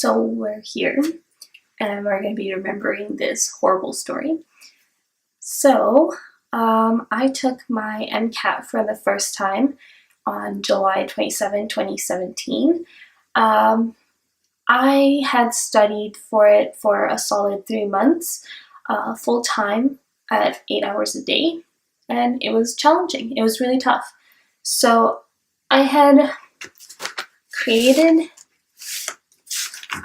So we're here, and we're going to be remembering this horrible story. So I took my MCAT for the first time on July 27, 2017. I had studied for it for a solid 3 months, full time at 8 hours a day, and it was challenging. It was really tough. So I had created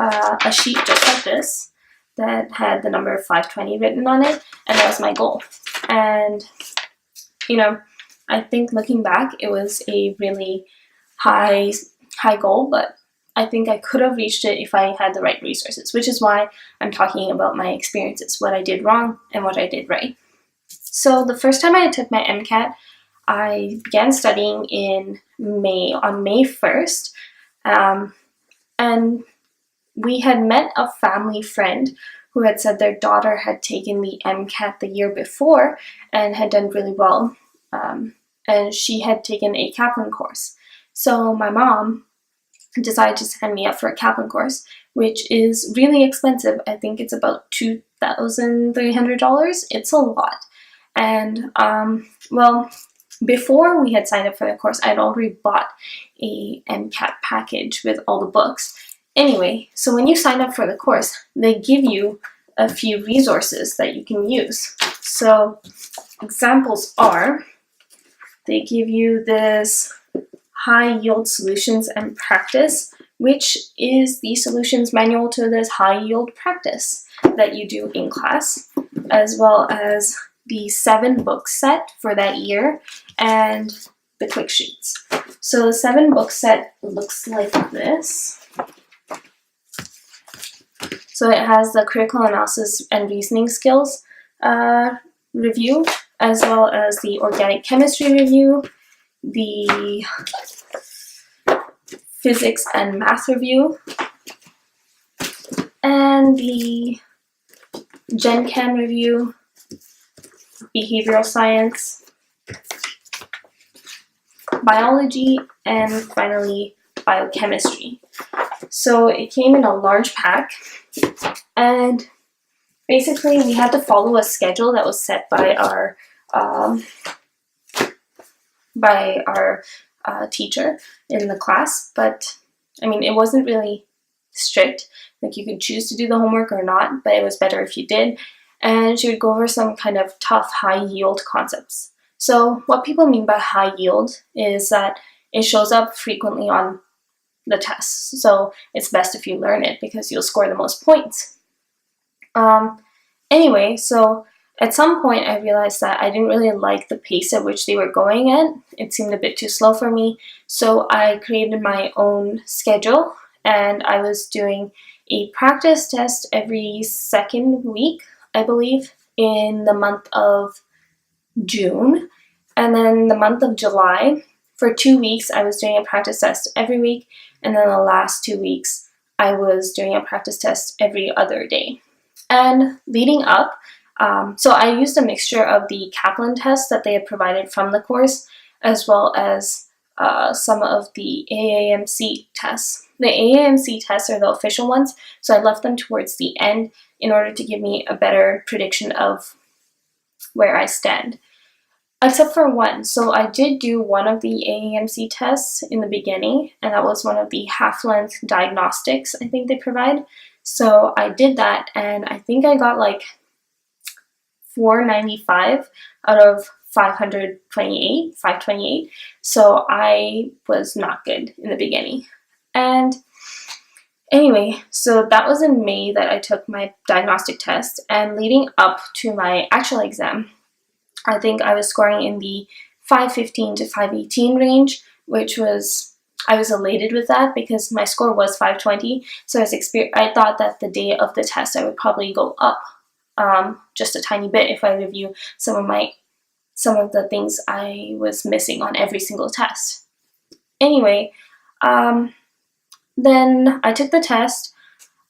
a sheet just like this that had the number 520 written on it, and that was my goal. And I think looking back, it was a really high goal, but I think I could have reached it if I had the right resources, which is why I'm talking about my experiences, what I did wrong and what I did right. So the first time I took my MCAT, I began studying on May 1st, and we had met a family friend who had said their daughter had taken the MCAT the year before and had done really well, and she had taken a Kaplan course. So my mom decided to sign me up for a Kaplan course, which is really expensive. I think it's about $2,300. It's a lot. And before we had signed up for the course, I'd already bought a MCAT package with all the books. Anyway, so when you sign up for the course, they give you a few resources that you can use. So examples are, they give you this high yield solutions and practice, which is the solutions manual to this high yield practice that you do in class, as well as the 7 book set for that year and the quick sheets. So the 7 book set looks like this. So it has the critical analysis and reasoning skills review, as well as the organic chemistry review, the physics and math review, and the Gen Chem review, behavioral science, biology, and finally biochemistry. So it came in a large pack, and basically we had to follow a schedule that was set by our teacher in the class. But it wasn't really strict. Like, you could choose to do the homework or not, but it was better if you did. And she would go over some kind of tough high yield concepts. So what people mean by high yield is that it shows up frequently on the tests. So it's best if you learn it because you'll score the most points. Anyway, so at some point I realized that I didn't really like the pace at which they were going at. It seemed a bit too slow for me. So I created my own schedule, and I was doing a practice test every second week, I believe, in the month of June. And then the month of July, for 2 weeks, I was doing a practice test every week. And then the last 2 weeks, I was doing a practice test every other day. And leading up, so I used a mixture of the Kaplan tests that they had provided from the course, as well as some of the AAMC tests. The AAMC tests are the official ones, so I left them towards the end in order to give me a better prediction of where I stand. Except for one. So I did do one of the AAMC tests in the beginning, and that was one of the half-length diagnostics I think they provide. So I did that, and I think I got like 495 out of 528. So I was not good in the beginning. And anyway, so that was in May that I took my diagnostic test, and leading up to my actual exam, I think I was scoring in the 515 to 518 range, which was, I was elated with that because my score was 520. So I thought that the day of the test I would probably go up just a tiny bit if I review some of the things I was missing on every single test. Anyway, then I took the test.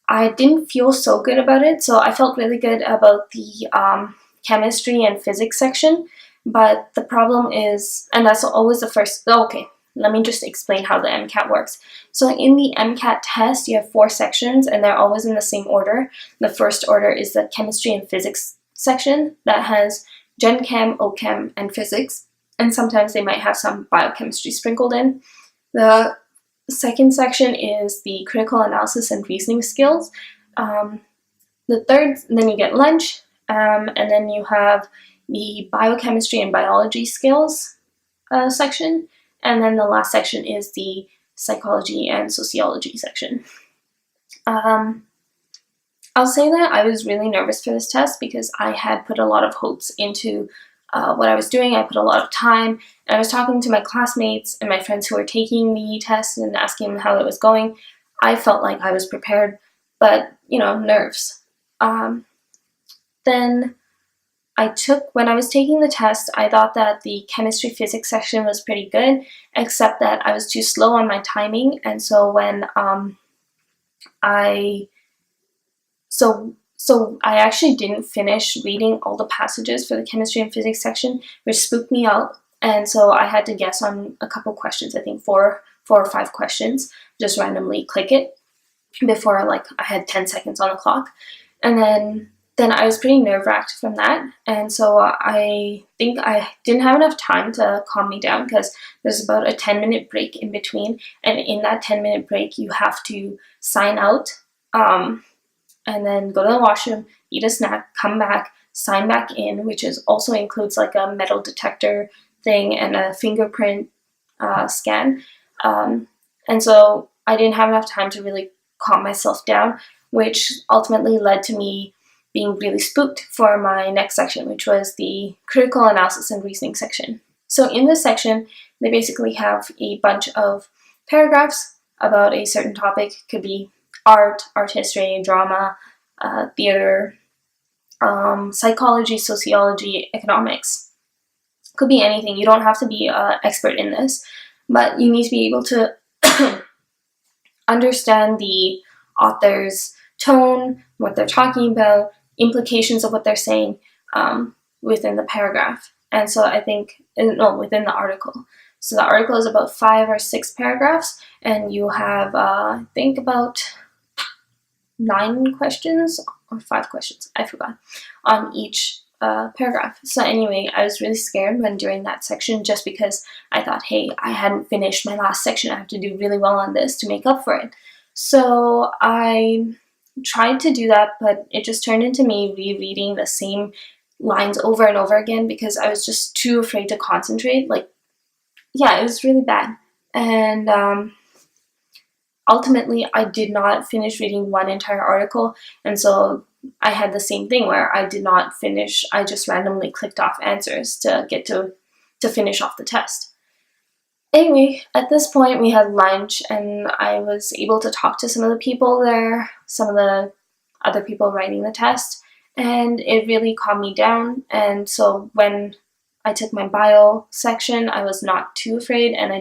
I didn't feel so good about it, so I felt really good about the chemistry and physics section, but the problem is, and that's always the first, okay, let me just explain how the MCAT works. So in the MCAT test, you have 4 sections, and they're always in the same order. The first order is the chemistry and physics section that has Gen Chem, OChem, and physics, and sometimes they might have some biochemistry sprinkled in. The second section is the critical analysis and reasoning skills. The third, then you get lunch, and then you have the biochemistry and biology skills section, and then the last section is the psychology and sociology section. I'll say that I was really nervous for this test because I had put a lot of hopes into what I was doing. I put a lot of time, and I was talking to my classmates and my friends who were taking the test and asking them how it was going. I felt like I was prepared, but, nerves. Then when I was taking the test, I thought that the chemistry physics section was pretty good, except that I was too slow on my timing, and so when I actually didn't finish reading all the passages for the chemistry and physics section, which spooked me out, and so I had to guess on a couple questions, I think 4 or 5 questions, just randomly click it before I had 10 seconds on the clock, and then I was pretty nerve-wracked from that, and so I think I didn't have enough time to calm me down because there's about a 10-minute break in between, and in that 10-minute break you have to sign out, and then go to the washroom, eat a snack, come back, sign back in, which also includes like a metal detector thing and a fingerprint scan, and so I didn't have enough time to really calm myself down, which ultimately led to me being really spooked for my next section, which was the critical analysis and reasoning section. So in this section, they basically have a bunch of paragraphs about a certain topic. It could be art history, drama, theater, psychology, sociology, economics. Could be anything. You don't have to be an expert in this, but you need to be able to understand the author's tone, what they're talking about, implications of what they're saying within the paragraph. And so within the article. So the article is about 5 or 6 paragraphs, and you have, I think, about 9 questions or 5 questions, I forgot, on each paragraph. So anyway, I was really scared when doing that section just because I thought, hey, I hadn't finished my last section. I have to do really well on this to make up for it. So I tried to do that, but it just turned into me rereading the same lines over and over again because I was just too afraid to concentrate. It was really bad. And ultimately, I did not finish reading one entire article, and so I had the same thing where I did not finish. I just randomly clicked off answers to get to finish off the test. Anyway, at this point we had lunch, and I was able to talk to some of the people there, some of the other people writing the test, and it really calmed me down. And so when I took my bio section, I was not too afraid, and I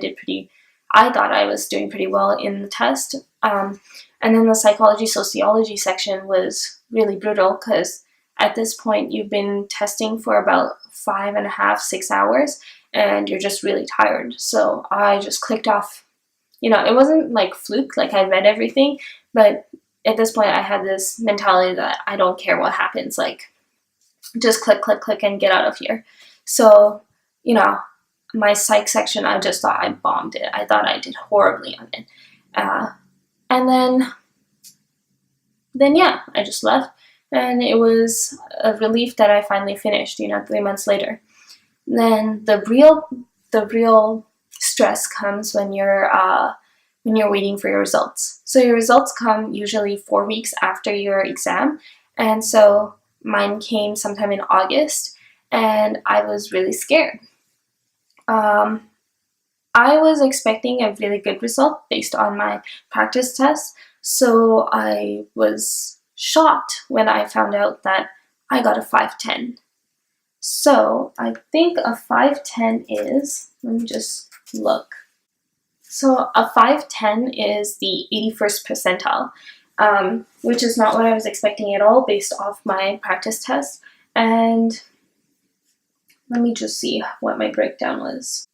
thought I was doing pretty well in the test. And then the psychology, sociology section was really brutal because at this point you've been testing for about 5.5, 6 hours, and you're just really tired. So I just clicked off, it wasn't like fluke, like I read everything, but at this point I had this mentality that I don't care what happens, just click, and get out of here. So, my psych section, I just thought I bombed it. I thought I did horribly on it. And then yeah, I just left, and it was a relief that I finally finished, 3 months later. Then the real stress comes when you're waiting for your results. So your results come usually 4 weeks after your exam, and so mine came sometime in August, and I was really scared. I was expecting a really good result based on my practice test, so I was shocked when I found out that I got a 510. So I think a 510 is, let me just look. So a 510 is the 81st percentile, which is not what I was expecting at all based off my practice test. And let me just see what my breakdown was.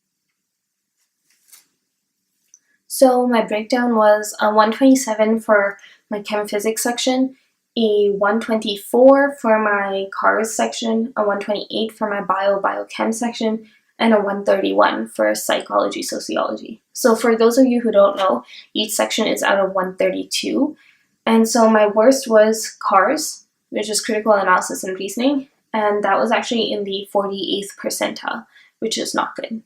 So my breakdown was a 127 for my chem physics section, a 124 for my cars section, a 128 for my biochem section, and a 131 for psychology sociology. So for those of you who don't know, each section is out of 132. And so my worst was cars, which is critical analysis and reasoning, and that was actually in the 48th percentile, which is not good.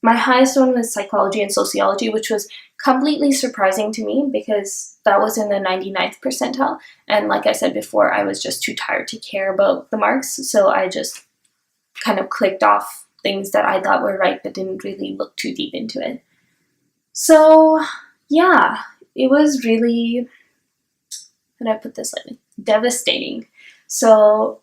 My highest one was psychology and sociology, which was completely surprising to me because that was in the 99th percentile. And like I said before, I was just too tired to care about the marks. So I just kind of clicked off things that I thought were right, but didn't really look too deep into it. So yeah, it was really, how do I put this like, devastating. So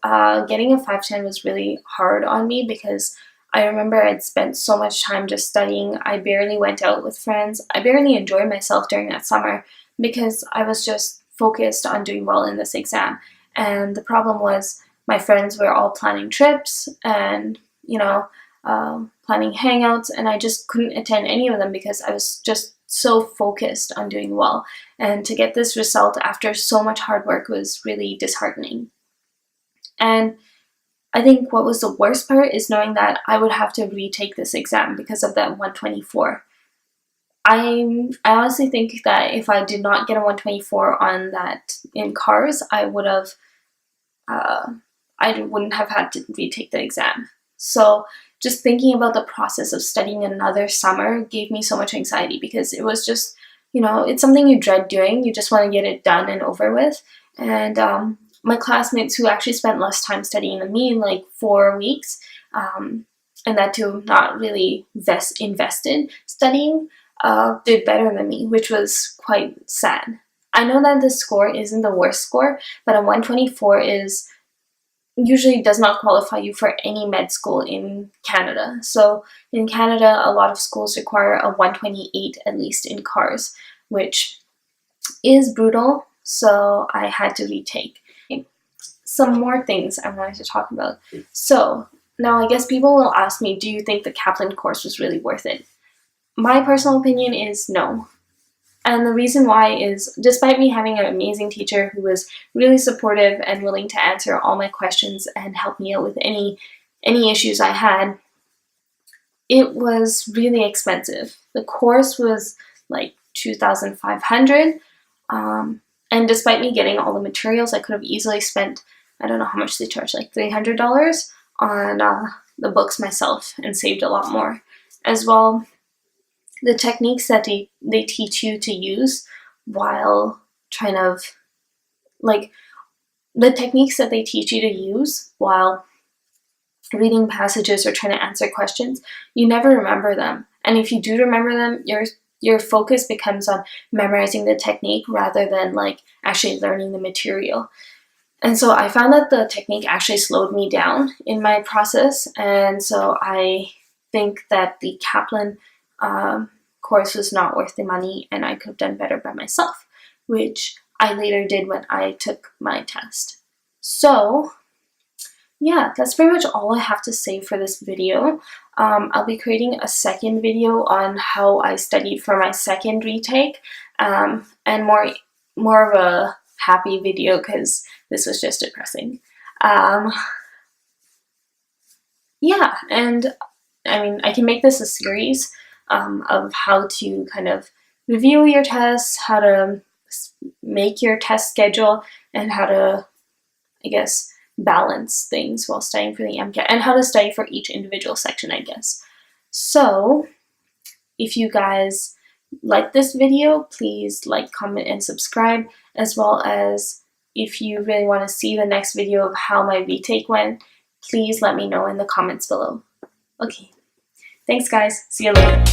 getting a 510 was really hard on me because I remember I'd spent so much time just studying. I barely went out with friends. I barely enjoyed myself during that summer because I was just focused on doing well in this exam. And the problem was my friends were all planning trips and, planning hangouts, and I just couldn't attend any of them because I was just so focused on doing well. And to get this result after so much hard work was really disheartening. And I think what was the worst part is knowing that I would have to retake this exam because of that 124. I honestly think that if I did not get a 124 on that in cars, I wouldn't have had to retake the exam. So just thinking about the process of studying another summer gave me so much anxiety because it was just, it's something you dread doing. You just want to get it done and over with. And my classmates who actually spent less time studying than me, like 4 weeks, and that too not really invested studying, did better than me, which was quite sad. I know that the score isn't the worst score, but a 124 usually does not qualify you for any med school in Canada. So in Canada, a lot of schools require a 128 at least in cars, which is brutal, so I had to retake. Some more things I wanted to talk about. So now I guess people will ask me, do you think the Kaplan course was really worth it? My personal opinion is no. And the reason why is, despite me having an amazing teacher who was really supportive and willing to answer all my questions and help me out with any issues I had, it was really expensive. The course was like $2,500, and despite me getting all the materials, I could have easily spent, I don't know how much they charge, like $300 on the books myself and saved a lot more. As well, the techniques that they teach you to use while the techniques that they teach you to use while reading passages or trying to answer questions, you never remember them. And if you do remember them, your focus becomes on memorizing the technique rather than actually learning the material. And so I found that the technique actually slowed me down in my process. And so I think that the Kaplan course was not worth the money and I could have done better by myself, which I later did when I took my test. So yeah, that's pretty much all I have to say for this video. I'll be creating a second video on how I studied for my second retake, and more of a happy video because this was just depressing. Yeah, and I mean, I can make this a series of how to kind of review your tests, how to make your test schedule, and how to, I guess, balance things while studying for the MCAT, and how to study for each individual section, I guess. So if you guys like this video, please like, comment, and subscribe, as well as if you really want to see the next video of how my retake went, please let me know in the comments below. Okay, thanks guys, see you later.